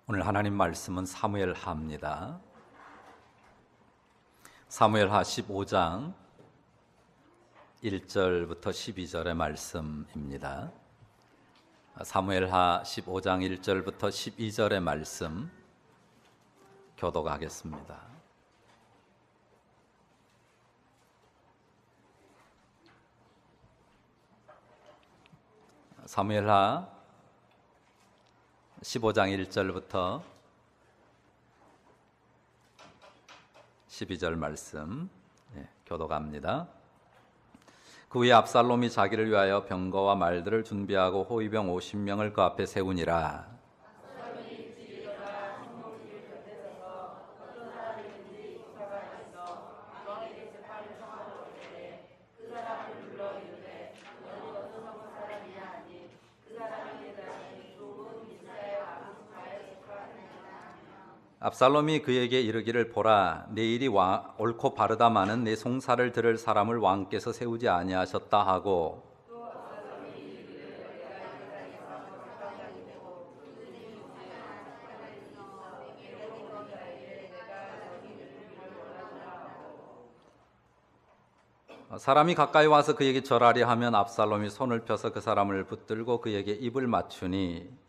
오늘 하나님 말씀은 사무엘하입니다. 사무엘하 15장 1절부터 12절의 말씀입니다. 사무엘하 15장 1절부터 12절의 말씀 교독하겠습니다. 사무엘하 15장 1절부터 12절 말씀 교독합니다. 그 후에 압살롬이 자기를 위하여 병거와 말들을 준비하고 호위병 50명을 그 앞에 세우니라. 압살롬이 그에게 이르기를 보라, 내 일이 옳고 바르다마는 내 송사를 들을 사람을 왕께서 세우지 아니하셨다 하고, 사람이 가까이 와서 그에게 절하려 하면 압살롬이 손을 펴서 그 사람을 붙들고 그에게 입을 맞추니,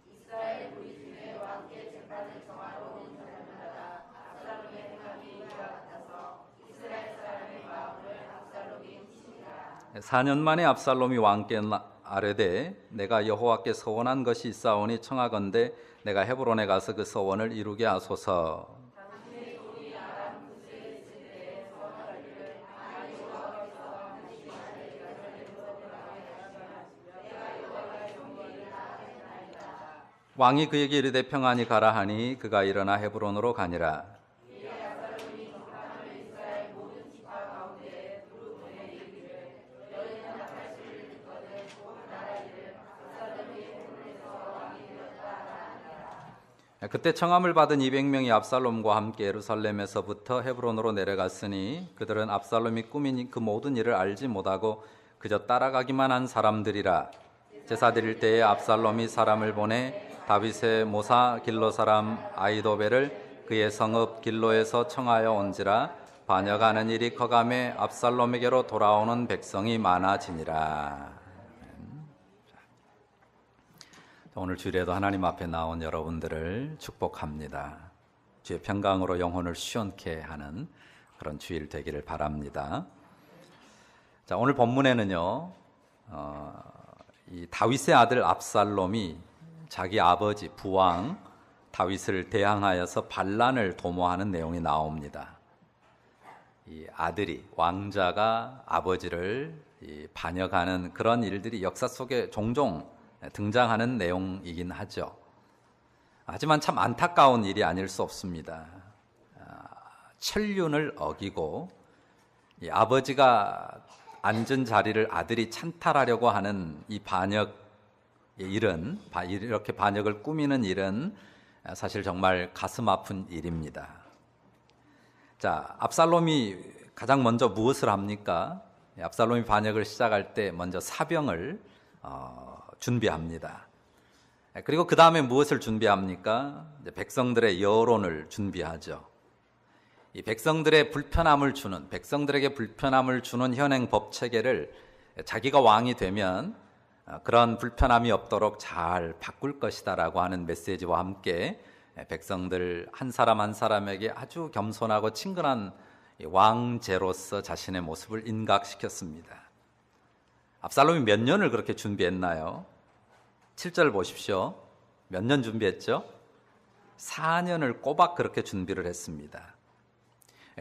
사 년 만에 압살롬이 왕께 아뢰되 내가 여호와께 서원한 것이 있사오니 청하건대 내가 헤브론에 가서 그 서원을 이루게 하소서. 왕이 그에게 이르되 평안히 가라 하니 그가 일어나 헤브론으로 가니라. 그때 청함을 받은 200명이 압살롬과 함께 예루살렘에서부터 헤브론으로 내려갔으니 그들은 압살롬이 꾸민 그 모든 일을 알지 못하고 그저 따라가기만 한 사람들이라. 제사 드릴 때에 압살롬이 사람을 보내 다윗의 모사 길로 사람 아히도벨을 그의 성읍 길로에서 청하여 온지라. 반역하는 일이 커가매 압살롬에게로 돌아오는 백성이 많아지니라. 오늘 주일에도 하나님 앞에 나온 여러분들을 축복합니다. 주의 평강으로 영혼을 시원케 하는 그런 주일 되기를 바랍니다. 자, 오늘 본문에는요, 이 다윗의 아들 압살롬이 자기 아버지 부왕 다윗을 대항하여서 반란을 도모하는 내용이 나옵니다. 이 아들이 왕자가 아버지를 반역하는 그런 일들이 역사 속에 종종 등장하는 내용이긴 하죠. 하지만 참 안타까운 일이 아닐 수 없습니다. 천륜을 어기고 이 아버지가 앉은 자리를 아들이 찬탈하려고 하는 이 반역의 일은, 이렇게 반역을 꾸미는 일은 사실 정말 가슴 아픈 일입니다. 자, 압살롬이 가장 먼저 무엇을 합니까? 압살롬이 반역을 시작할 때 먼저 사병을 준비합니다. 그리고 그 다음에 무엇을 준비합니까? 백성들의 여론을 준비하죠. 이 백성들에게 불편함을 주는 현행 법 체계를 자기가 왕이 되면 그런 불편함이 없도록 잘 바꿀 것이다라고 하는 메시지와 함께 백성들 한 사람 한 사람에게 아주 겸손하고 친근한 왕제로서 자신의 모습을 인각시켰습니다. 압살롬이 몇 년을 그렇게 준비했나요? 7절 보십시오. 몇 년 준비했죠? 4년을 꼬박 그렇게 준비를 했습니다.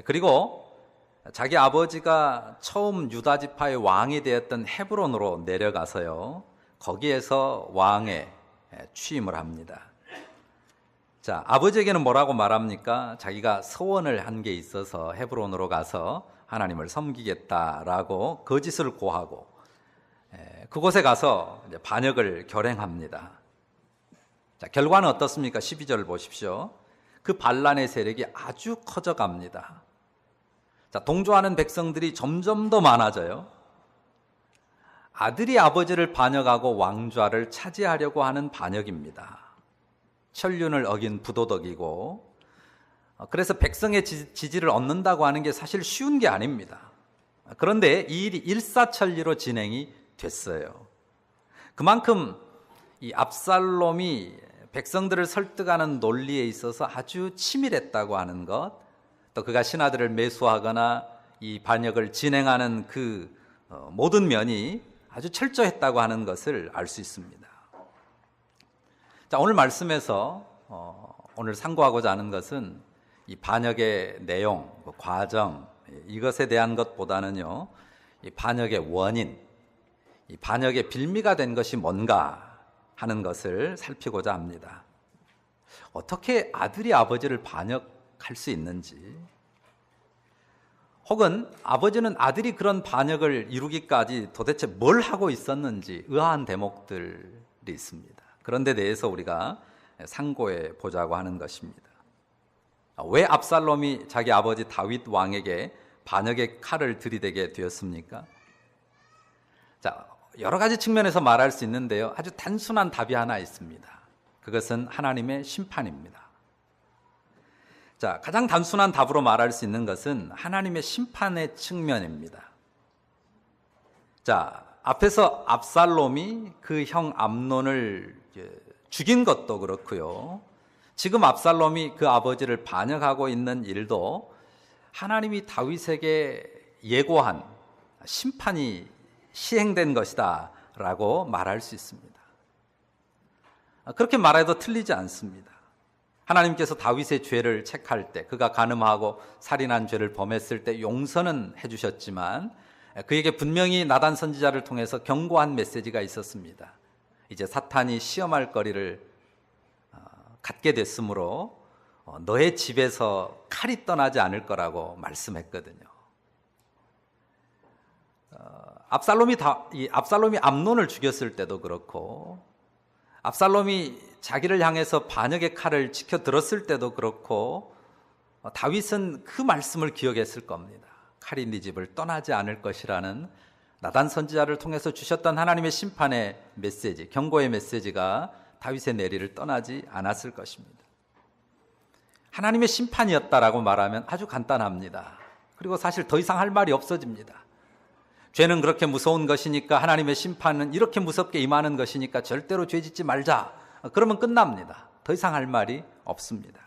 그리고 자기 아버지가 처음 유다 지파의 왕이 되었던 헤브론으로 내려가서요, 거기에서 왕에 취임을 합니다. 자, 아버지에게는 뭐라고 말합니까? 자기가 서원을 한 게 있어서 헤브론으로 가서 하나님을 섬기겠다라고 거짓을 고하고 그곳에 가서 이제 반역을 결행합니다. 자, 결과는 어떻습니까? 12절 보십시오. 그 반란의 세력이 아주 커져갑니다. 자, 동조하는 백성들이 점점 더 많아져요. 아들이 아버지를 반역하고 왕좌를 차지하려고 하는 반역입니다. 천륜을 어긴 부도덕이고, 그래서 백성의 지지를 얻는다고 하는 게 사실 쉬운 게 아닙니다. 그런데 이 일이 일사천리로 진행이 됐어요. 그만큼 이 압살롬이 백성들을 설득하는 논리에 있어서 아주 치밀했다고 하는 것, 또 그가 신하들을 매수하거나 이 반역을 진행하는 그 모든 면이 아주 철저했다고 하는 것을 알 수 있습니다. 자, 오늘 말씀에서 오늘 상고하고자 하는 것은 이 반역의 내용, 과정, 이것에 대한 것보다는요, 이 반역의 원인, 이 반역의 빌미가 된 것이 뭔가 하는 것을 살피고자 합니다. 어떻게 아들이 아버지를 반역할 수 있는지, 혹은 아버지는 아들이 그런 반역을 이루기까지 도대체 뭘 하고 있었는지 의아한 대목들이 있습니다. 그런 데 대해서 우리가 상고해 보자고 하는 것입니다. 왜 압살롬이 자기 아버지 다윗 왕에게 반역의 칼을 들이대게 되었습니까? 자, 여러 가지 측면에서 말할 수 있는데요, 아주 단순한 답이 하나 있습니다. 그것은 하나님의 심판입니다. 자, 가장 단순한 답으로 말할 수 있는 것은 하나님의 심판의 측면입니다. 자, 앞에서 압살롬이 그 형 암논을 죽인 것도 그렇고요, 지금 압살롬이 그 아버지를 반역하고 있는 일도 하나님이 다윗에게 예고한 심판이 시행된 것이다 라고 말할 수 있습니다. 그렇게 말해도 틀리지 않습니다. 하나님께서 다윗의 죄를 책할 때, 그가 간음하고 살인한 죄를 범했을 때 용서는 해주셨지만 그에게 분명히 나단 선지자를 통해서 경고한 메시지가 있었습니다. 이제 사탄이 시험할 거리를 갖게 됐으므로 너의 집에서 칼이 떠나지 않을 거라고 말씀했거든요. 압살롬이 암논을 죽였을 때도 그렇고, 압살롬이 자기를 향해서 반역의 칼을 치켜 들었을 때도 그렇고, 다윗은 그 말씀을 기억했을 겁니다. 칼이 네 집을 떠나지 않을 것이라는 나단 선지자를 통해서 주셨던 하나님의 심판의 메시지, 경고의 메시지가 다윗의 내리를 떠나지 않았을 것입니다. 하나님의 심판이었다라고 말하면 아주 간단합니다. 그리고 사실 더 이상 할 말이 없어집니다. 죄는 그렇게 무서운 것이니까, 하나님의 심판은 이렇게 무섭게 임하는 것이니까 절대로 죄 짓지 말자. 그러면 끝납니다. 더 이상 할 말이 없습니다.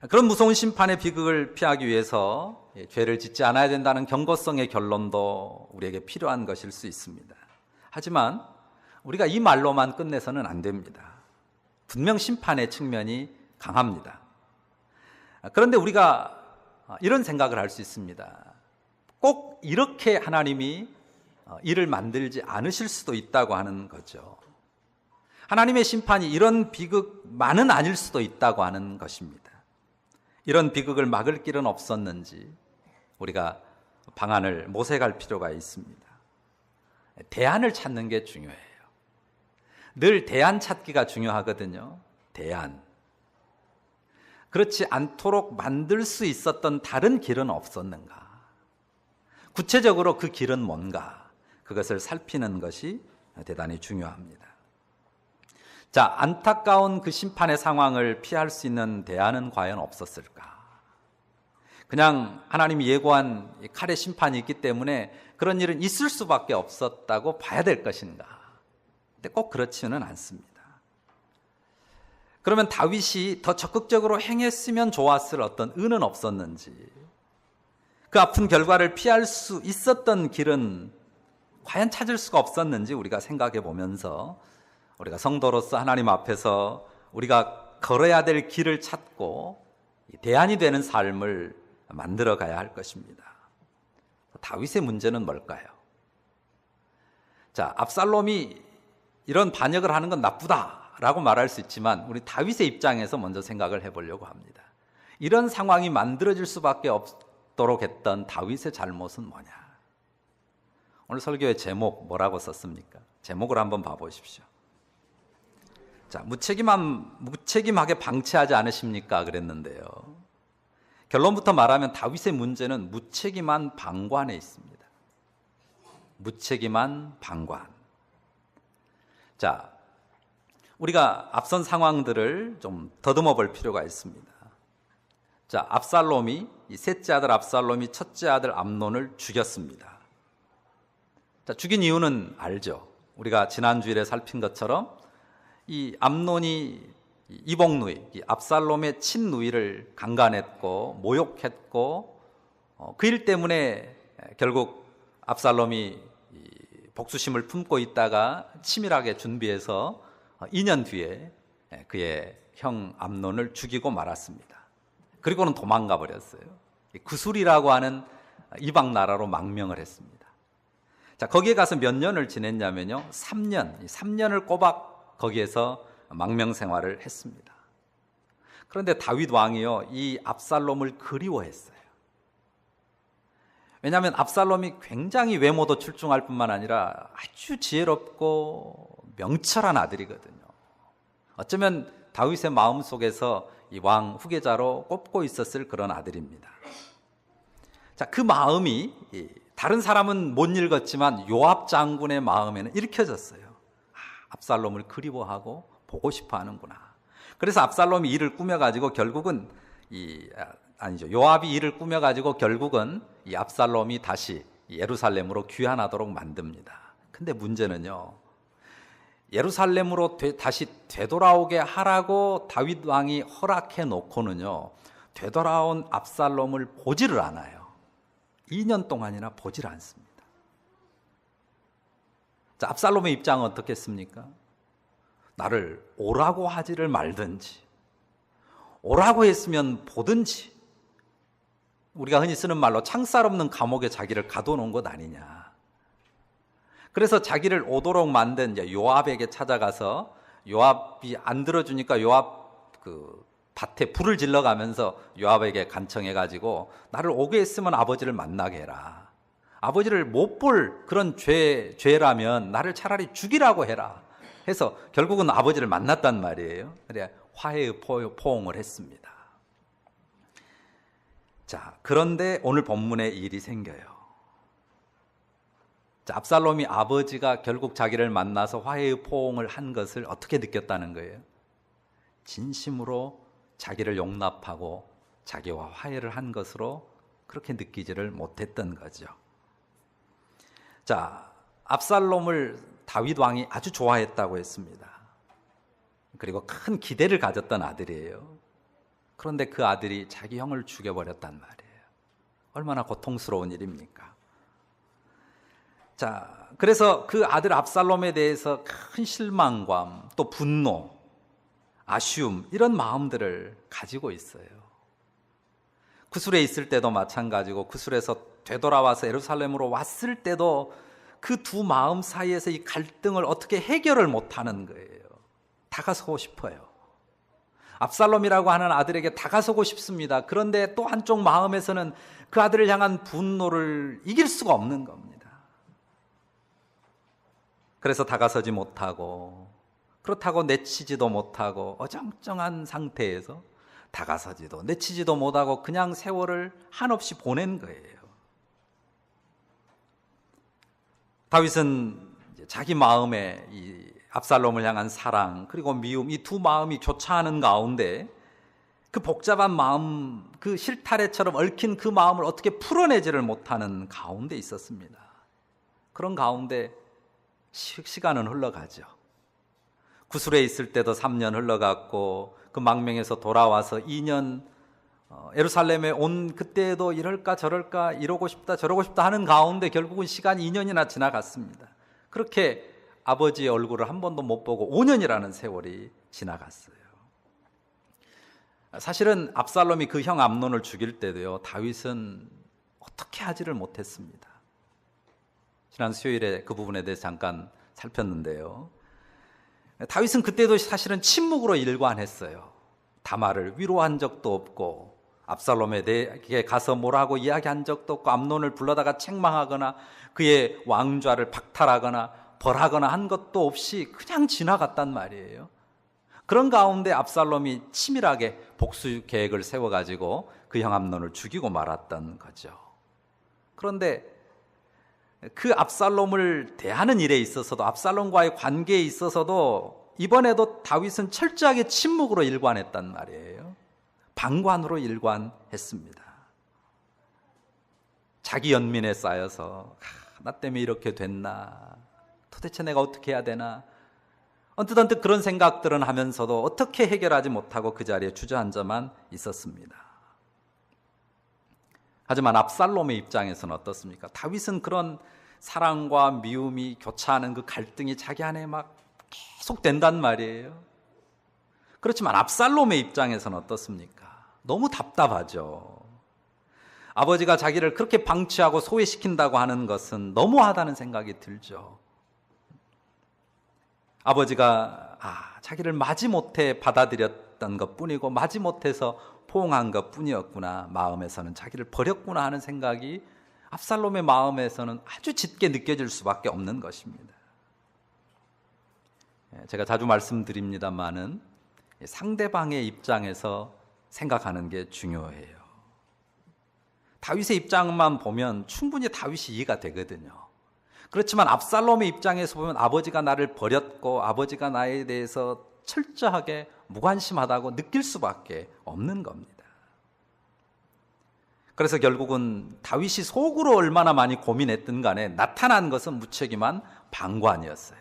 그런 무서운 심판의 비극을 피하기 위해서 죄를 짓지 않아야 된다는 경고성의 결론도 우리에게 필요한 것일 수 있습니다. 하지만 우리가 이 말로만 끝내서는 안 됩니다. 분명 심판의 측면이 강합니다. 그런데 우리가 이런 생각을 할 수 있습니다. 꼭 이렇게 하나님이 일을 만들지 않으실 수도 있다고 하는 거죠. 하나님의 심판이 이런 비극만은 아닐 수도 있다고 하는 것입니다. 이런 비극을 막을 길은 없었는지 우리가 방안을 모색할 필요가 있습니다. 대안을 찾는 게 중요해요. 늘 대안 찾기가 중요하거든요. 대안. 그렇지 않도록 만들 수 있었던 다른 길은 없었는가? 구체적으로 그 길은 뭔가? 그것을 살피는 것이 대단히 중요합니다. 자, 안타까운 그 심판의 상황을 피할 수 있는 대안은 과연 없었을까? 그냥 하나님이 예고한 칼의 심판이 있기 때문에 그런 일은 있을 수밖에 없었다고 봐야 될 것인가? 근데 꼭 그렇지는 않습니다. 그러면 다윗이 더 적극적으로 행했으면 좋았을 어떤 의는 없었는지, 그 아픈 결과를 피할 수 있었던 길은 과연 찾을 수가 없었는지 우리가 생각해 보면서 우리가 성도로서 하나님 앞에서 우리가 걸어야 될 길을 찾고 대안이 되는 삶을 만들어 가야 할 것입니다. 다윗의 문제는 뭘까요? 자, 압살롬이 이런 반역을 하는 건 나쁘다라고 말할 수 있지만 우리 다윗의 입장에서 먼저 생각을 해보려고 합니다. 이런 상황이 만들어질 수밖에 없도록 했던 다윗의 잘못은 뭐냐? 오늘 설교의 제목 뭐라고 썼습니까? 제목을 한번 봐보십시오. 자, 무책임하게 방치하지 않으십니까? 그랬는데요. 결론부터 말하면 다윗의 문제는 무책임한 방관에 있습니다. 무책임한 방관. 자, 우리가 앞선 상황들을 좀 더듬어 볼 필요가 있습니다. 자, 압살롬이, 이 셋째 아들 압살롬이 첫째 아들 암논을 죽였습니다. 자, 죽인 이유는 알죠. 우리가 지난주일에 살핀 것처럼 이 암논이 이복누이, 이 압살롬의 친누이를 강간했고 모욕했고 그 일 때문에 결국 압살롬이 복수심을 품고 있다가 치밀하게 준비해서 2년 뒤에 그의 형 암논을 죽이고 말았습니다. 그리고는 도망가 버렸어요. 구술이라고 하는 이방 나라로 망명을 했습니다. 자, 거기에 가서 몇 년을 지냈냐면요, 3년을 꼬박 거기에서 망명 생활을 했습니다. 그런데 다윗 왕이요, 이 압살롬을 그리워했어요. 왜냐하면 압살롬이 굉장히 외모도 출중할 뿐만 아니라 아주 지혜롭고 명철한 아들이거든요. 어쩌면 다윗의 마음속에서 이 왕 후계자로 꼽고 있었을 그런 아들입니다. 자, 그 마음이 다른 사람은 못 읽었지만 요압 장군의 마음에는 읽혀졌어요. 압살롬을 그리워하고 보고 싶어 하는구나. 그래서 압살롬이 일을 꾸며가지고 결국은 요압이 일을 꾸며가지고 결국은 이 압살롬이 다시 예루살렘으로 귀환하도록 만듭니다. 근데 문제는요, 예루살렘으로 다시 되돌아오게 하라고 다윗 왕이 허락해 놓고는요, 되돌아온 압살롬을 보지를 않아요. 2년 동안이나 보질 않습니다. 자, 압살롬의 입장은 어떻겠습니까? 나를 오라고 하지를 말든지, 오라고 했으면 보든지, 우리가 흔히 쓰는 말로 창살 없는 감옥에 자기를 가둬놓은 것 아니냐. 그래서 자기를 오도록 만든 요압에게 찾아가서, 요압이 안 들어주니까 요압 밭에 불을 질러가면서 요압에게 간청해가지고 나를 오게 했으면 아버지를 만나게 해라. 아버지를 못 볼 그런 죄라면 나를 차라리 죽이라고 해라. 해서 결국은 아버지를 만났단 말이에요. 그래 화해의 포옹을 했습니다. 자, 그런데 오늘 본문에 일이 생겨요. 자, 압살롬이 아버지가 결국 자기를 만나서 화해의 포옹을 한 것을 어떻게 느꼈다는 거예요? 진심으로 자기를 용납하고 자기와 화해를 한 것으로 그렇게 느끼지를 못했던 거죠. 자, 압살롬을 다윗 왕이 아주 좋아했다고 했습니다. 그리고 큰 기대를 가졌던 아들이에요. 그런데 그 아들이 자기 형을 죽여버렸단 말이에요. 얼마나 고통스러운 일입니까? 자, 그래서 그 아들 압살롬에 대해서 큰 실망감, 또 분노, 아쉬움, 이런 마음들을 가지고 있어요. 구술에 있을 때도 마찬가지고, 구술에서 되돌아와서 예루살렘으로 왔을 때도 그 두 마음 사이에서 이 갈등을 어떻게 해결을 못하는 거예요. 다가서고 싶어요. 압살롬이라고 하는 아들에게 다가서고 싶습니다. 그런데 또 한쪽 마음에서는 그 아들을 향한 분노를 이길 수가 없는 겁니다. 그래서 다가서지 못하고, 그렇다고 내치지도 못하고, 어정쩡한 상태에서 다가서지도 내치지도 못하고 그냥 세월을 한없이 보낸 거예요. 다윗은 자기 마음에 이 압살롬을 향한 사랑, 그리고 미움, 이 두 마음이 교차하는 가운데 그 복잡한 마음, 그 실타래처럼 얽힌 그 마음을 어떻게 풀어내지를 못하는 가운데 있었습니다. 그런 가운데 시간은 흘러가죠. 구술에 있을 때도 3년 흘러갔고, 그 망명에서 돌아와서 2년 예루살렘에 온 그때에도 이럴까 저럴까, 이러고 싶다 저러고 싶다 하는 가운데 결국은 시간이 2년이나 지나갔습니다. 그렇게 아버지의 얼굴을 한 번도 못 보고 5년이라는 세월이 지나갔어요. 사실은 압살롬이 그 형 암논을 죽일 때도요, 다윗은 어떻게 하지를 못했습니다. 지난 수요일에 그 부분에 대해서 잠깐 살폈는데요, 다윗은 그때도 사실은 침묵으로 일관했어요. 다말을 위로한 적도 없고, 압살롬에게 가서 뭐라고 이야기한 적도 없고, 암논을 불러다가 책망하거나 그의 왕좌를 박탈하거나 벌하거나 한 것도 없이 그냥 지나갔단 말이에요. 그런 가운데 압살롬이 치밀하게 복수 계획을 세워가지고 그 형 암논을 죽이고 말았던 거죠. 그런데 그 압살롬을 대하는 일에 있어서도, 압살롬과의 관계에 있어서도 이번에도 다윗은 철저하게 침묵으로 일관했단 말이에요. 방관으로 일관했습니다. 자기 연민에 쌓여서 나 때문에 이렇게 됐나? 도대체 내가 어떻게 해야 되나? 언뜻 그런 생각들은 하면서도 어떻게 해결하지 못하고 그 자리에 주저앉아만 있었습니다. 하지만 압살롬의 입장에서는 어떻습니까? 다윗은 그런 사랑과 미움이 교차하는 그 갈등이 자기 안에 막 계속 된단 말이에요. 그렇지만 압살롬의 입장에서는 어떻습니까? 너무 답답하죠. 아버지가 자기를 그렇게 방치하고 소외시킨다고 하는 것은 너무하다는 생각이 들죠. 아버지가 자기를 마지못해 받아들였던 것뿐이고 마지못해서 포옹한 것뿐이었구나, 마음에서는 자기를 버렸구나 하는 생각이 압살롬의 마음에서는 아주 짙게 느껴질 수밖에 없는 것입니다. 제가 자주 말씀드립니다마는 상대방의 입장에서 생각하는 게 중요해요. 다윗의 입장만 보면 충분히 다윗이 이해가 되거든요. 그렇지만 압살롬의 입장에서 보면 아버지가 나를 버렸고 아버지가 나에 대해서 철저하게 무관심하다고 느낄 수밖에 없는 겁니다. 그래서 결국은 다윗이 속으로 얼마나 많이 고민했든 간에 나타난 것은 무책임한 방관이었어요.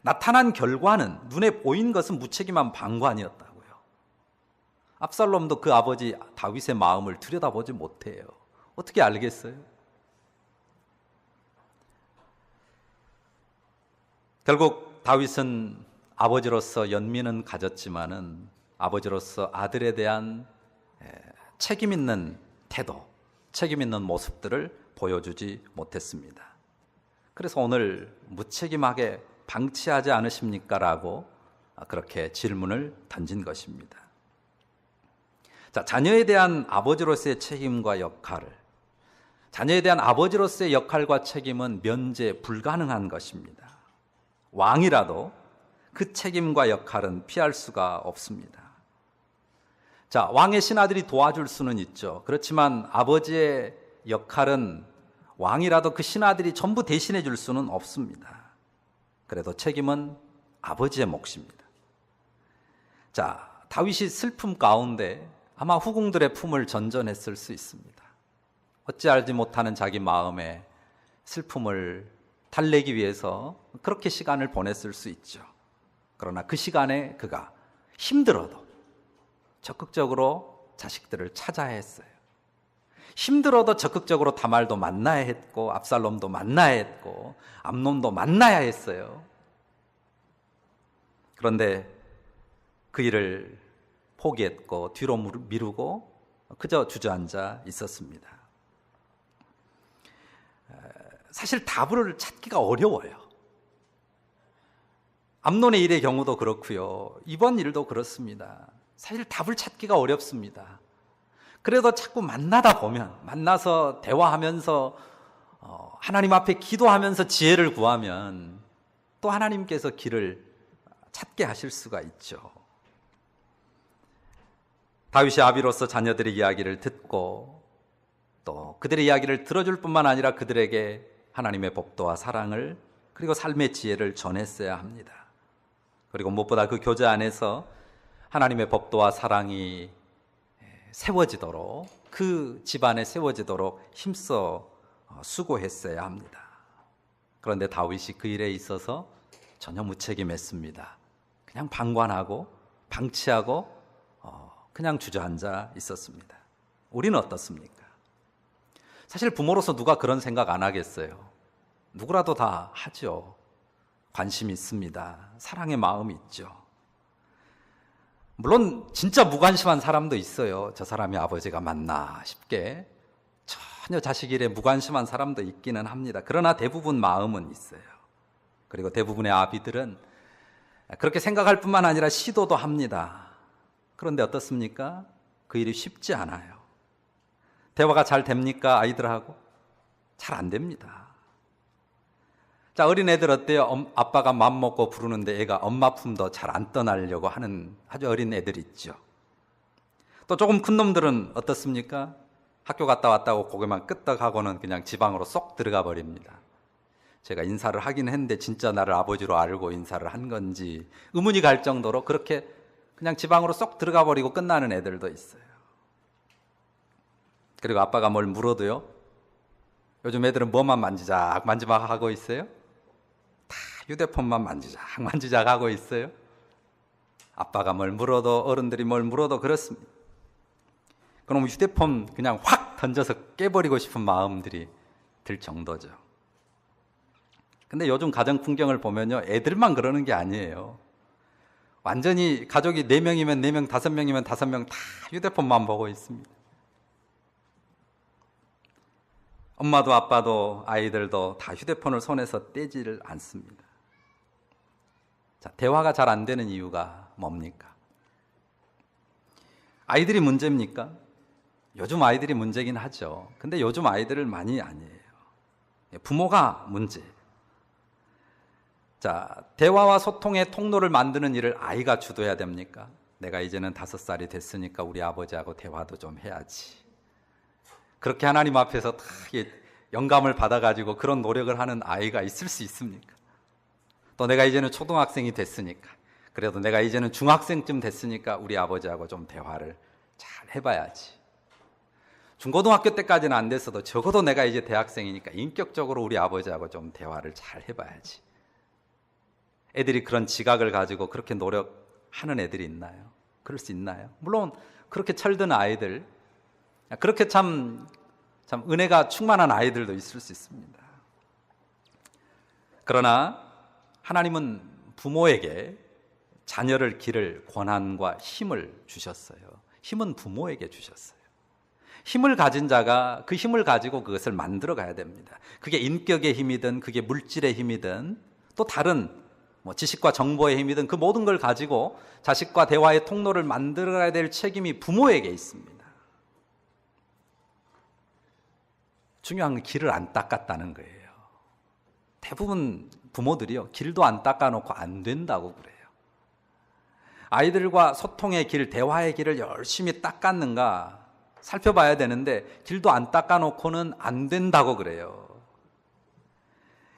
나타난 결과는, 눈에 보인 것은 무책임한 방관이었다고요. 압살롬도 그 아버지 다윗의 마음을 들여다보지 못해요. 어떻게 알겠어요? 결국 다윗은 아버지로서 연민은 가졌지만은 아버지로서 아들에 대한 책임 있는 태도, 책임 있는 모습들을 보여주지 못했습니다. 그래서 오늘 무책임하게 방치하지 않으십니까? 라고 그렇게 질문을 던진 것입니다. 자, 자녀에 대한 아버지로서의 책임과 역할을, 자녀에 대한 아버지로서의 역할과 책임은 면제 불가능한 것입니다. 왕이라도 그 책임과 역할은 피할 수가 없습니다. 자, 왕의 신하들이 도와줄 수는 있죠. 그렇지만 아버지의 역할은 왕이라도 그 신하들이 전부 대신해 줄 수는 없습니다. 그래도 책임은 아버지의 몫입니다. 자, 다윗이 슬픔 가운데 아마 후궁들의 품을 전전했을 수 있습니다. 어찌 알지 못하는 자기 마음의 슬픔을 달래기 위해서 그렇게 시간을 보냈을 수 있죠. 그러나 그 시간에 그가 힘들어도 적극적으로 자식들을 찾아야 했어요. 힘들어도 적극적으로 다말도 만나야 했고 압살롬도 만나야 했고 암논도 만나야 했어요. 그런데 그 일을 포기했고 뒤로 미루고 그저 주저앉아 있었습니다. 사실 답을 찾기가 어려워요. 암논의 일의 경우도 그렇고요. 이번 일도 그렇습니다. 사실 답을 찾기가 어렵습니다. 그래도 자꾸 만나다 보면, 만나서 대화하면서 하나님 앞에 기도하면서 지혜를 구하면 또 하나님께서 길을 찾게 하실 수가 있죠. 다윗이 아비로서 자녀들의 이야기를 듣고 또 그들의 이야기를 들어줄 뿐만 아니라 그들에게 하나님의 법도와 사랑을 그리고 삶의 지혜를 전했어야 합니다. 그리고 무엇보다 그 교제 안에서 하나님의 법도와 사랑이 세워지도록, 그 집안에 세워지도록 힘써 수고했어야 합니다. 그런데 다윗이 그 일에 있어서 전혀 무책임했습니다. 그냥 방관하고 방치하고 그냥 주저앉아 있었습니다. 우리는 어떻습니까? 사실 부모로서 누가 그런 생각 안 하겠어요? 누구라도 다 하죠. 관심이 있습니다. 사랑의 마음이 있죠. 물론 진짜 무관심한 사람도 있어요. 저 사람이 아버지가 맞나 싶게 전혀 자식 일에 무관심한 사람도 있기는 합니다. 그러나 대부분 마음은 있어요. 그리고 대부분의 아비들은 그렇게 생각할 뿐만 아니라 시도도 합니다. 그런데 어떻습니까? 그 일이 쉽지 않아요. 대화가 잘 됩니까? 아이들하고? 잘 안 됩니다. 자, 어린애들 어때요? 아빠가 맘먹고 부르는데 애가 엄마 품도 잘 안 떠나려고 하는 아주 어린 애들 있죠. 또 조금 큰 놈들은 어떻습니까? 학교 갔다 왔다고 고개만 끄덕하고는 그냥 지방으로 쏙 들어가 버립니다. 제가 인사를 하긴 했는데 진짜 나를 아버지로 알고 인사를 한 건지 의문이 갈 정도로 그렇게 그냥 지방으로 쏙 들어가 버리고 끝나는 애들도 있어요. 그리고 아빠가 뭘 물어도요, 요즘 애들은 뭐만 만지작 하고 있어요? 다 휴대폰만 만지작 하고 있어요. 아빠가 뭘 물어도, 어른들이 뭘 물어도 그렇습니다. 그럼 휴대폰 그냥 확 던져서 깨버리고 싶은 마음들이 들 정도죠. 근데 요즘 가정 풍경을 보면요, 애들만 그러는 게 아니에요. 완전히 가족이 4명이면 4명, 5명이면 5명 다 휴대폰만 보고 있습니다. 엄마도 아빠도 아이들도 다 휴대폰을 손에서 떼지를 않습니다. 자, 대화가 잘 안 되는 이유가 뭡니까? 아이들이 문제입니까? 요즘 아이들이 문제긴 하죠. 근데 요즘 아이들은 많이 아니에요. 부모가 문제예요. 자, 대화와 소통의 통로를 만드는 일을 아이가 주도해야 됩니까? 내가 이제는 5살이 됐으니까 우리 아버지하고 대화도 좀 해야지. 그렇게 하나님 앞에서 다 영감을 받아가지고 그런 노력을 하는 아이가 있을 수 있습니까? 또 내가 이제는 초등학생이 됐으니까, 그래도 내가 이제는 중학생쯤 됐으니까 우리 아버지하고 좀 대화를 잘 해봐야지. 중고등학교 때까지는 안 됐어도 적어도 내가 이제 대학생이니까 인격적으로 우리 아버지하고 좀 대화를 잘 해봐야지. 애들이 그런 지각을 가지고 그렇게 노력하는 애들이 있나요? 그럴 수 있나요? 물론 그렇게 철든 아이들, 그렇게 참 은혜가 충만한 아이들도 있을 수 있습니다. 그러나 하나님은 부모에게 자녀를 기를 권한과 힘을 주셨어요. 힘은 부모에게 주셨어요. 힘을 가진 자가 그 힘을 가지고 그것을 만들어 가야 됩니다. 그게 인격의 힘이든 그게 물질의 힘이든 또 다른 지식과 정보의 힘이든 그 모든 걸 가지고 자식과 대화의 통로를 만들어 가야 될 책임이 부모에게 있습니다. 중요한 건 길을 안 닦았다는 거예요. 대부분 부모들이요, 길도 안 닦아놓고 안 된다고 그래요. 아이들과 소통의 길, 대화의 길을 열심히 닦았는가 살펴봐야 되는데 길도 안 닦아놓고는 안 된다고 그래요.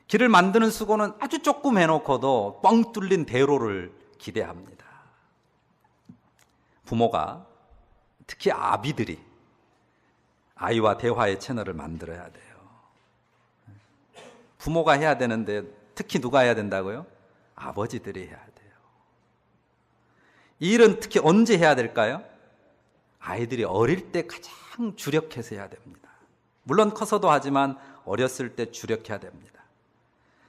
길을 만드는 수고는 아주 조금 해놓고도 뻥 뚫린 대로를 기대합니다. 부모가, 특히 아비들이 아이와 대화의 채널을 만들어야 돼요. 부모가 해야 되는데 특히 누가 해야 된다고요? 아버지들이 해야 돼요. 이 일은 특히 언제 해야 될까요? 아이들이 어릴 때 가장 주력해서 해야 됩니다. 물론 커서도 하지만 어렸을 때 주력해야 됩니다.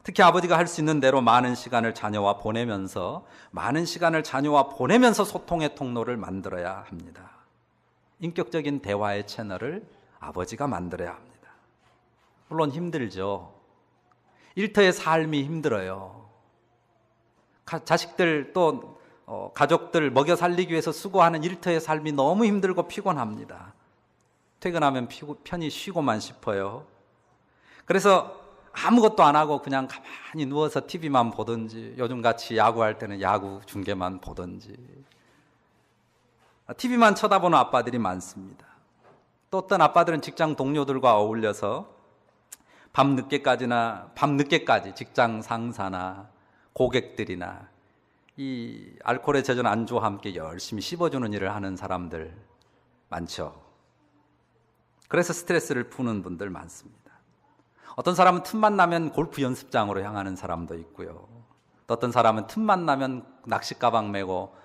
특히 아버지가 할 수 있는 대로 많은 시간을 자녀와 보내면서 소통의 통로를 만들어야 합니다. 인격적인 대화의 채널을 아버지가 만들어야 합니다. 물론 힘들죠. 일터의 삶이 힘들어요. 자식들 또 가족들 먹여 살리기 위해서 수고하는 일터의 삶이 너무 힘들고 피곤합니다. 퇴근하면 편히 쉬고만 싶어요. 그래서 아무것도 안 하고 그냥 가만히 누워서 TV만 보든지, 요즘같이 야구할 때는 야구 중계만 보든지, TV만 쳐다보는 아빠들이 많습니다. 또 어떤 아빠들은 직장 동료들과 어울려서 밤늦게까지 직장 상사나 고객들이나 이 알코올에 젖은 안주와 함께 열심히 씹어주는 일을 하는 사람들 많죠. 그래서 스트레스를 푸는 분들 많습니다. 어떤 사람은 틈만 나면 골프 연습장으로 향하는 사람도 있고요. 또 어떤 사람은 틈만 나면 낚시 가방 메고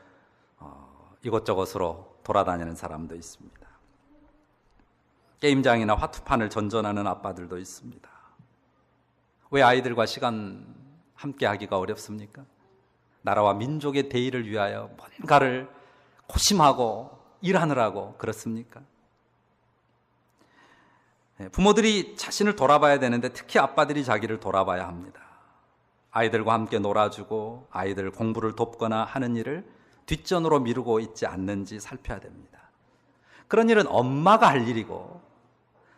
이곳저곳으로 돌아다니는 사람도 있습니다. 게임장이나 화투판을 전전하는 아빠들도 있습니다. 왜 아이들과 시간 함께 하기가 어렵습니까? 나라와 민족의 대의를 위하여 뭔가를 고심하고 일하느라고 그렇습니까? 부모들이 자신을 돌아봐야 되는데 특히 아빠들이 자기를 돌아봐야 합니다. 아이들과 함께 놀아주고 아이들 공부를 돕거나 하는 일을 뒷전으로 미루고 있지 않는지 살펴야 됩니다. 그런 일은 엄마가 할 일이고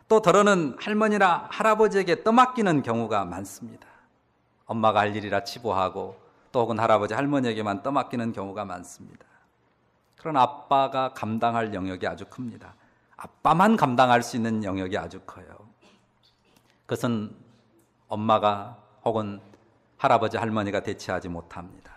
또 더러는 할머니나 할아버지에게 떠맡기는 경우가 많습니다. 엄마가 할 일이라 치부하고 또 혹은 할아버지 할머니에게만 떠맡기는 경우가 많습니다. 그런 아빠가 감당할 영역이 아주 큽니다. 아빠만 감당할 수 있는 영역이 아주 커요. 그것은 엄마가 혹은 할아버지 할머니가 대체하지 못합니다.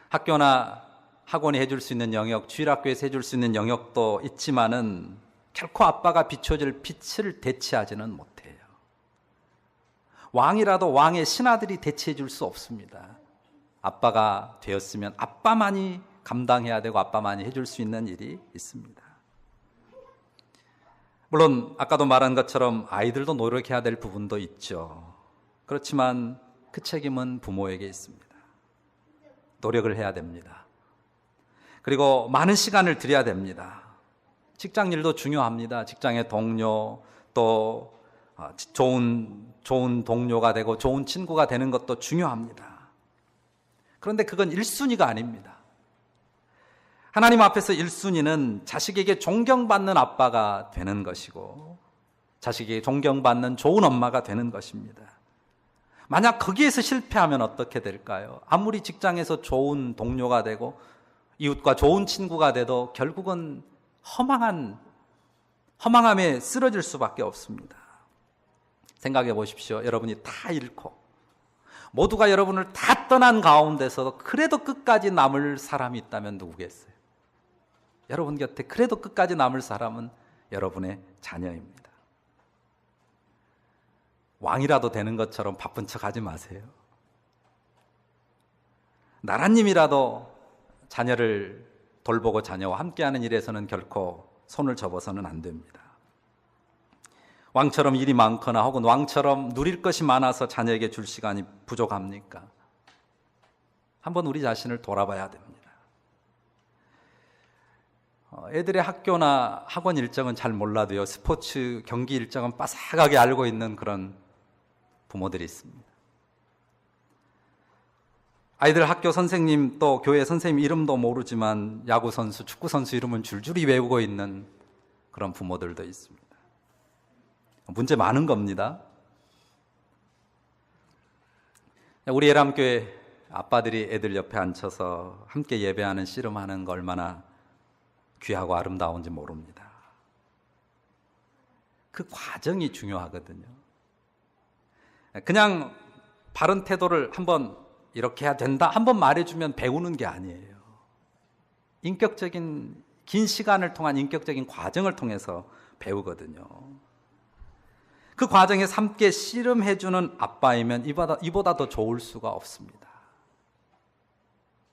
학교나 학원이 해줄 수 있는 영역, 주일학교에서 해줄 수 있는 영역도 있지만은 결코 아빠가 비춰줄 빛을 대체하지는 못해요. 왕이라도 왕의 신하들이 대체해 줄 수 없습니다. 아빠가 되었으면 아빠만이 감당해야 되고 아빠만이 해줄 수 있는 일이 있습니다. 물론 아까도 말한 것처럼 아이들도 노력해야 될 부분도 있죠. 그렇지만 그 책임은 부모에게 있습니다. 노력을 해야 됩니다. 그리고 많은 시간을 들여야 됩니다. 직장 일도 중요합니다. 직장의 동료, 또 좋은 동료가 되고 좋은 친구가 되는 것도 중요합니다. 그런데 그건 1순위가 아닙니다. 하나님 앞에서 1순위는 자식에게 존경받는 아빠가 되는 것이고 자식에게 존경받는 좋은 엄마가 되는 것입니다. 만약 거기에서 실패하면 어떻게 될까요? 아무리 직장에서 좋은 동료가 되고 이웃과 좋은 친구가 돼도 결국은 허망함에 쓰러질 수밖에 없습니다. 생각해 보십시오. 여러분이 다 잃고 모두가 여러분을 다 떠난 가운데서도 그래도 끝까지 남을 사람이 있다면 누구겠어요? 여러분 곁에 그래도 끝까지 남을 사람은 여러분의 자녀입니다. 왕이라도 되는 것처럼 바쁜 척 하지 마세요. 나라님이라도 자녀를 돌보고 자녀와 함께하는 일에서는 결코 손을 접어서는 안 됩니다. 왕처럼 일이 많거나 혹은 왕처럼 누릴 것이 많아서 자녀에게 줄 시간이 부족합니까? 한번 우리 자신을 돌아봐야 됩니다. 애들의 학교나 학원 일정은 잘 몰라도요, 스포츠 경기 일정은 빠삭하게 알고 있는 그런 부모들이 있습니다. 아이들 학교 선생님 또 교회 선생님 이름도 모르지만 야구 선수, 축구 선수 이름은 줄줄이 외우고 있는 그런 부모들도 있습니다. 문제 많은 겁니다. 우리 예람교회 아빠들이 애들 옆에 앉혀서 함께 예배하는 씨름하는 거 얼마나 귀하고 아름다운지 모릅니다. 그 과정이 중요하거든요. 그냥 바른 태도를 한번 이렇게 해야 된다 한번 말해주면 배우는 게 아니에요. 인격적인 긴 시간을 통한 인격적인 과정을 통해서 배우거든요. 그 과정에서 함께 씨름해주는 아빠이면 이보다 더 좋을 수가 없습니다.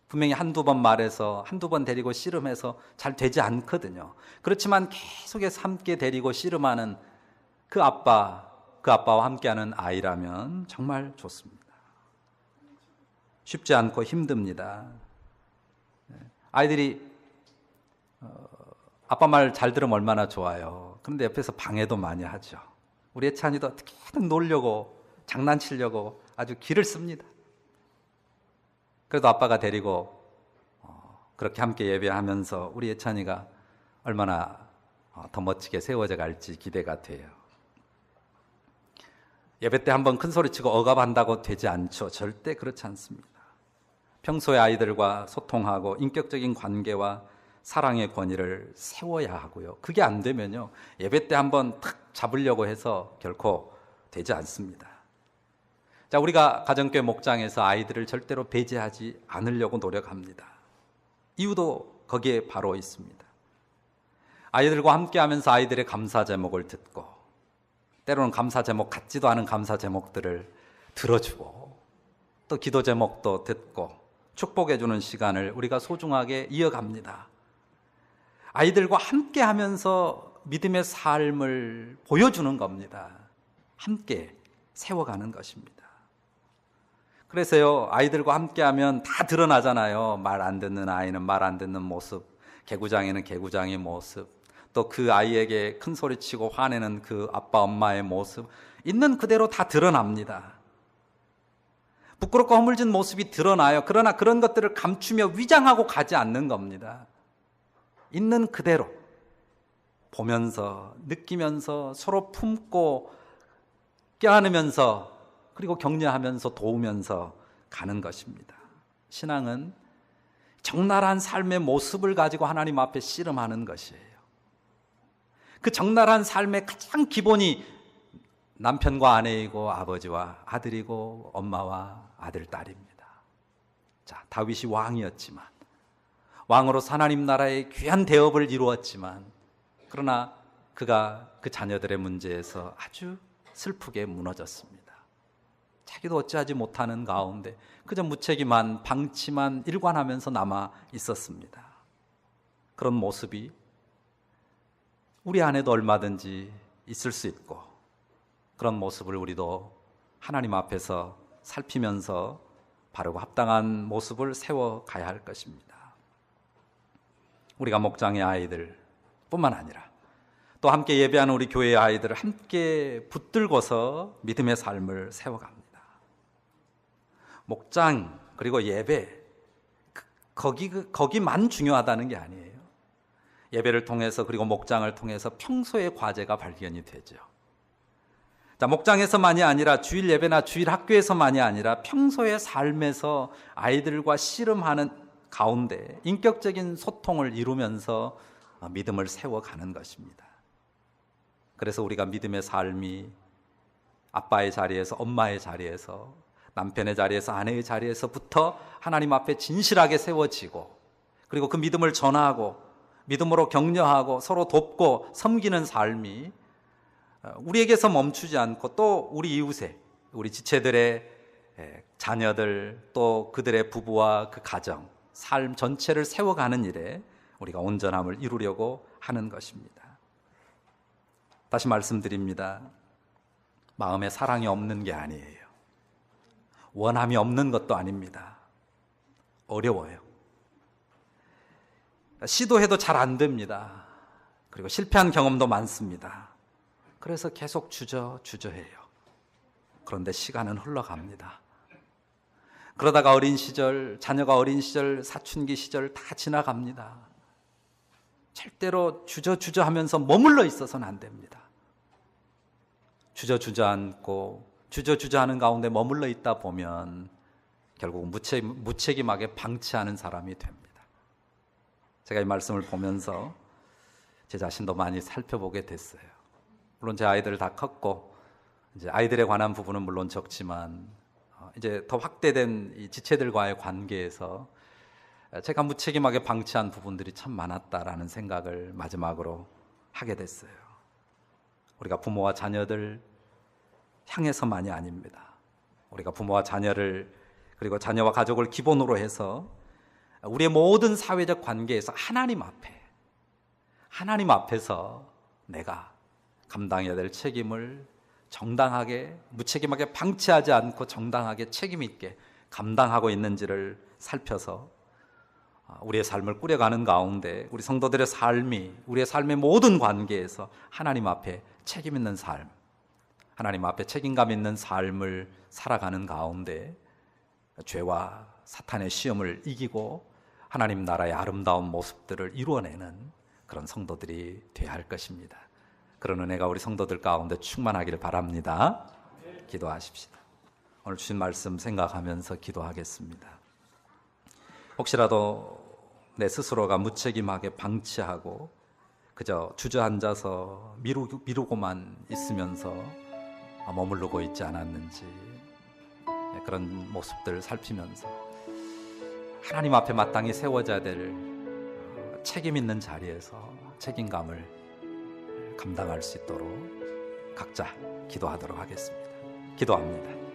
분명히 한두 번 말해서 한두 번 데리고 씨름해서 잘 되지 않거든요. 그렇지만 계속해서 함께 데리고 씨름하는 그 아빠와 함께하는 아이라면 정말 좋습니다. 쉽지 않고 힘듭니다. 아이들이 아빠 말 잘 들으면 얼마나 좋아요. 그런데 옆에서 방해도 많이 하죠. 우리 애찬이도 어떻게든 놀려고 장난치려고 아주 기를 씁니다. 그래도 아빠가 데리고 그렇게 함께 예배하면서 우리 애찬이가 얼마나 더 멋지게 세워져 갈지 기대가 돼요. 예배 때 한번 큰 소리 치고 억압한다고 되지 않죠. 절대 그렇지 않습니다. 평소에 아이들과 소통하고 인격적인 관계와 사랑의 권위를 세워야 하고요. 그게 안 되면요, 예배 때 한번 탁 잡으려고 해서 결코 되지 않습니다. 자, 우리가 가정교회 목장에서 아이들을 절대로 배제하지 않으려고 노력합니다. 이유도 거기에 바로 있습니다. 아이들과 함께하면서 아이들의 감사 제목을 듣고, 때로는 감사 제목 같지도 않은 감사 제목들을 들어주고, 또 기도 제목도 듣고 축복해주는 시간을 우리가 소중하게 이어갑니다. 아이들과 함께하면서 믿음의 삶을 보여주는 겁니다. 함께 세워가는 것입니다. 그래서요, 아이들과 함께하면 다 드러나잖아요. 말 안 듣는 아이는 말 안 듣는 모습, 개구장이는 개구장의 모습, 또 그 아이에게 큰 소리치고 화내는 그 아빠 엄마의 모습, 있는 그대로 다 드러납니다. 부끄럽고 허물진 모습이 드러나요. 그러나 그런 것들을 감추며 위장하고 가지 않는 겁니다. 있는 그대로 보면서 느끼면서 서로 품고 껴안으면서 그리고 격려하면서 도우면서 가는 것입니다. 신앙은 적나라한 삶의 모습을 가지고 하나님 앞에 씨름하는 것이에요. 그 적나라한 삶의 가장 기본이 남편과 아내이고 아버지와 아들이고 엄마와 아들, 딸입니다. 자, 다윗이 왕이었지만, 왕으로 하나님 나라의 귀한 대업을 이루었지만, 그러나 그가 그 자녀들의 문제에서 아주 슬프게 무너졌습니다. 자기도 어찌하지 못하는 가운데 그저 무책임한 방치만 일관하면서 남아 있었습니다. 그런 모습이 우리 안에도 얼마든지 있을 수 있고, 그런 모습을 우리도 하나님 앞에서 살피면서 바르고 합당한 모습을 세워가야 할 것입니다. 우리가 목장의 아이들 뿐만 아니라 또 함께 예배하는 우리 교회의 아이들을 함께 붙들고서 믿음의 삶을 세워갑니다. 목장 그리고 예배, 거기만 중요하다는 게 아니에요. 예배를 통해서 그리고 목장을 통해서 평소의 과제가 발견이 되죠. 자, 목장에서만이 아니라 주일 예배나 주일 학교에서만이 아니라 평소의 삶에서 아이들과 씨름하는 가운데 인격적인 소통을 이루면서 믿음을 세워가는 것입니다. 그래서 우리가 믿음의 삶이 아빠의 자리에서, 엄마의 자리에서, 남편의 자리에서, 아내의 자리에서부터 하나님 앞에 진실하게 세워지고, 그리고 그 믿음을 전하고 믿음으로 격려하고 서로 돕고 섬기는 삶이 우리에게서 멈추지 않고 또 우리 이웃에, 우리 지체들의 자녀들, 또 그들의 부부와 그 가정, 삶 전체를 세워가는 일에 우리가 온전함을 이루려고 하는 것입니다. 다시 말씀드립니다. 마음에 사랑이 없는 게 아니에요. 원함이 없는 것도 아닙니다. 어려워요. 시도해도 잘 안 됩니다. 그리고 실패한 경험도 많습니다. 그래서 계속 주저해요. 그런데 시간은 흘러갑니다. 그러다가 어린 시절, 자녀가 어린 시절, 사춘기 시절 다 지나갑니다. 절대로 주저 하면서 머물러 있어서는 안 됩니다. 주저 않고 주저 하는 가운데 머물러 있다 보면 결국 무책임하게 방치하는 사람이 됩니다. 제가 이 말씀을 보면서 제 자신도 많이 살펴보게 됐어요. 물론 제 아이들 다 컸고, 이제 아이들에 관한 부분은 물론 적지만, 이제 더 확대된 이 지체들과의 관계에서 제가 무책임하게 방치한 부분들이 참 많았다라는 생각을 마지막으로 하게 됐어요. 우리가 부모와 자녀들 향해서만이 아닙니다. 우리가 부모와 자녀를, 그리고 자녀와 가족을 기본으로 해서 우리의 모든 사회적 관계에서 하나님 앞에서 내가 감당해야 될 책임을 정당하게, 무책임하게 방치하지 않고 정당하게 책임 있게 감당하고 있는지를 살펴서 우리의 삶을 꾸려가는 가운데 우리 성도들의 삶이, 우리의 삶의 모든 관계에서 하나님 앞에 책임 있는 삶, 하나님 앞에 책임감 있는 삶을 살아가는 가운데 죄와 사탄의 시험을 이기고 하나님 나라의 아름다운 모습들을 이루어내는 그런 성도들이 되어야 할 것입니다. 그런 은혜가 우리 성도들 가운데 충만하기를 바랍니다. 기도하십시다. 오늘 주신 말씀 생각하면서 기도하겠습니다. 혹시라도 내 스스로가 무책임하게 방치하고 그저 주저앉아서 미루고만 있으면서 머무르고 있지 않았는지, 그런 모습들을 살피면서 하나님 앞에 마땅히 세워져야 될 책임 있는 자리에서 책임감을 감당할 수 있도록 각자 기도하도록 하겠습니다. 기도합니다.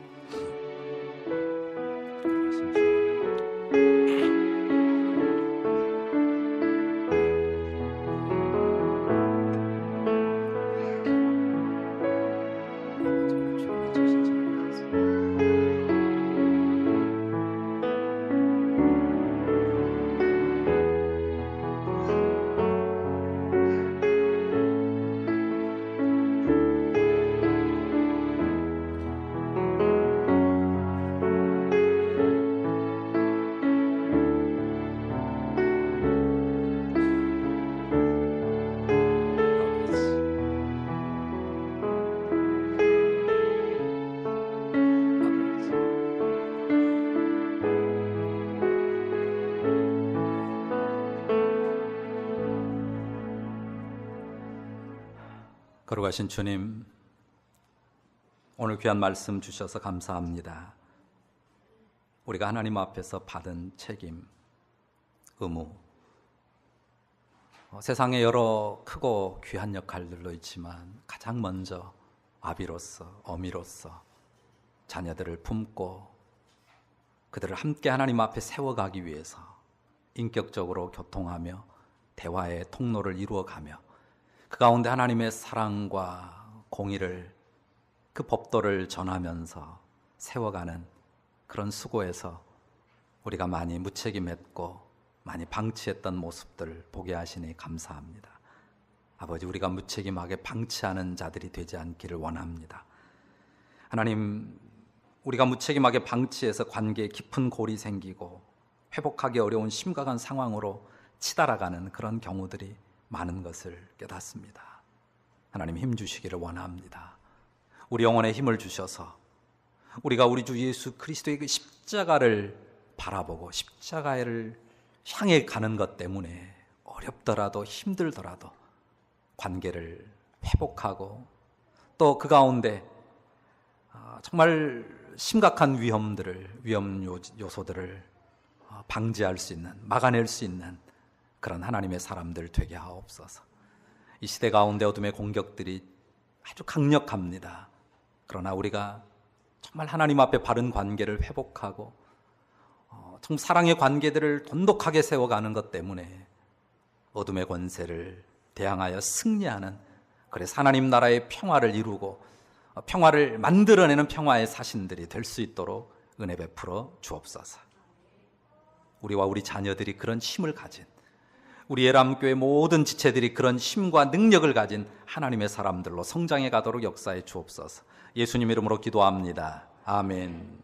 거룩하신 주님, 오늘 귀한 말씀 주셔서 감사합니다. 우리가 하나님 앞에서 받은 책임, 의무, 세상에 여러 크고 귀한 역할들도 있지만 가장 먼저 아비로서, 어미로서 자녀들을 품고 그들을 함께 하나님 앞에 세워가기 위해서 인격적으로 교통하며 대화의 통로를 이루어가며 그 가운데 하나님의 사랑과 공의를, 그 법도를 전하면서 세워가는 그런 수고에서 우리가 많이 무책임했고 많이 방치했던 모습들을 보게 하시니 감사합니다. 아버지, 우리가 무책임하게 방치하는 자들이 되지 않기를 원합니다. 하나님, 우리가 무책임하게 방치해서 관계에 깊은 골이 생기고 회복하기 어려운 심각한 상황으로 치달아가는 그런 경우들이 많은 것을 깨닫습니다. 하나님, 힘 주시기를 원합니다. 우리 영혼에 힘을 주셔서 우리가 우리 주 예수 그리스도의 그 십자가를 바라보고 십자가를 향해 가는 것 때문에 어렵더라도 힘들더라도 관계를 회복하고 또 그 가운데 정말 심각한 위험 요소들을 방지할 수 있는, 막아낼 수 있는 그런 하나님의 사람들 되게 하옵소서. 이 시대 가운데 어둠의 공격들이 아주 강력합니다. 그러나 우리가 정말 하나님 앞에 바른 관계를 회복하고 정 사랑의 관계들을 돈독하게 세워가는 것 때문에 어둠의 권세를 대항하여 승리하는, 그래서 하나님 나라의 평화를 이루고 평화를 만들어내는 평화의 사신들이 될 수 있도록 은혜 베풀어 주옵소서. 우리와 우리 자녀들이 그런 힘을 가진, 우리 예람교회 모든 지체들이 그런 힘과 능력을 가진 하나님의 사람들로 성장해 가도록 역사해 주옵소서. 예수님 이름으로 기도합니다. 아멘.